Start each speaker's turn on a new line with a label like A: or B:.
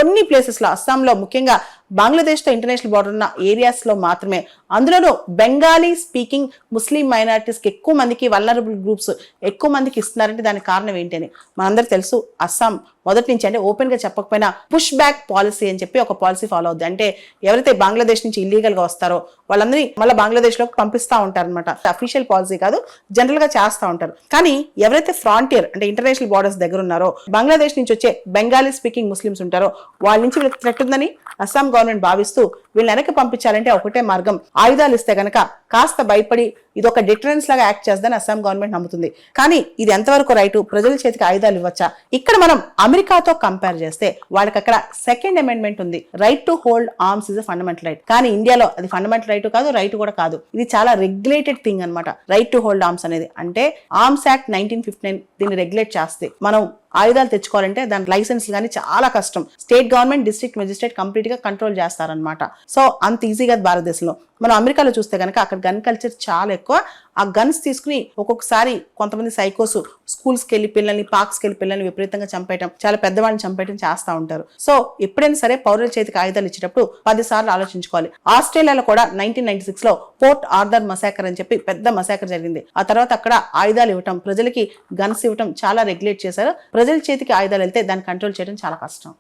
A: కొన్ని ప్లేసెస్లో అస్సాంలో ముఖ్యంగా బంగ్లాదేశ్తో ఇంటర్నేషనల్ బార్డర్ ఉన్న ఏరియాస్లో మాత్రమే, అందులోనూ బెంగాలీ స్పీకింగ్ ముస్లిం మైనారిటీస్కి ఎక్కువ మందికి, వల్నరబుల్ గ్రూప్స్ ఎక్కువ మందికి ఇస్తున్నారంటే దానికి కారణం ఏంటి అని మనందరికీ తెలుసు. అస్సాం మొదటి నుంచి, అంటే ఓపెన్ గా చెప్పకపోయినా పుష్ బ్యాక్ పాలసీ అని చెప్పి ఒక పాలసీ ఫాలో అవుద్ది. అంటే ఎవరైతే బంగ్లాదేశ్ నుంచి ఇల్లీగల్ గా వస్తారో వాళ్ళందరినీ మళ్ళీ బంగ్లాదేశ్ లోకి పంపిస్తూ ఉంటారనమాట. అఫీషియల్ పాలసీ కాదు, జనరల్ గా చేస్తూ ఉంటారు. కానీ ఎవరైతే ఫ్రాంటియర్ అంటే ఇంటర్నేషనల్ బార్డర్స్ దగ్గర ఉన్నారో, బంగ్లాదేశ్ నుంచి వచ్చే బెంగాలీ స్పీకింగ్ ముస్లిమ్స్ ఉంటారో వాళ్ళ నుంచి వీళ్ళకి థ్రెట్ ఉందని అస్సాం గవర్నమెంట్ భావిస్తూ వీళ్ళని వెనక్కి పంపించాలంటే ఒకటే మార్గం, ఆయుధాలు ఇస్తే గనక కాస్త భయపడి ఇది ఒక డిటరెన్స్ లాగా యాక్ట్ చేస్తుందని అస్సాం గవర్నమెంట్ నమ్ముతుంది. కానీ ఇది ఎంతవరకు రైటు? ప్రజల చేతికి ఆయుధాలు ఇవ్వచ్చా? ఇక్కడ మనం అమెరికాతో కంపేర్ చేస్తే వాళ్ళకి అక్కడ సెకండ్ అమెండ్మెంట్ ఉంది, right to hold arms is a fundamental right. కానీ ఇండియాలో అది ఫండమెంటల్ రైట్ కాదు, రైట్ కూడా కాదు. ఇది చాలా రెగ్యులేటెడ్ థింగ్ అనమాట. రైట్ టు హోల్డ్ ఆర్మ్స్ అనేది అంటే ఆర్మ్స్ యాక్ట్ 1959 దీన్ని రెగ్యులేట్ చేస్తే మనం ఆయుధాలు తెచ్చుకోవాలంటే దానికి లైసెన్స్ కానీ చాలా కష్టం. State government, district magistrate complete గా కంట్రోల్ చేస్తారనమాట. సో అంత ఈజీగా భారతదేశంలో. మనం అమెరికాలో చూస్తే కనుక అక్కడ గన్ కల్చర్ చాలా ఎక్కువ. ఆ గన్స్ తీసుకుని ఒక్కొక్కసారి కొంతమంది సైకోస్ స్కూల్స్కి వెళ్ళి పిల్లల్ని, పార్క్స్కి వెళ్ళి పిల్లల్ని విపరీతంగా చంపేయటం, చాలా పెద్దవాళ్ళని చంపేయటం చేస్తూ ఉంటారు. సో ఎప్పుడైనా సరే పౌరుల చేతికి ఆయుధాలు ఇచ్చేటప్పుడు 10 సార్లు ఆలోచించుకోవాలి. ఆస్ట్రేలియాలో కూడా 1996 లో పోర్ట్ ఆర్థర్ మసాకర్ అని చెప్పి పెద్ద మసాకర్ జరిగింది. ఆ తర్వాత అక్కడ ఆయుధాలు ఇవ్వటం, ప్రజలకి గన్స్ ఇవ్వటం చాలా రెగ్యులేట్ చేశారు. ప్రజల చేతికి ఆయుధాలు వెళ్తే దాన్ని కంట్రోల్ చేయడం చాలా కష్టం.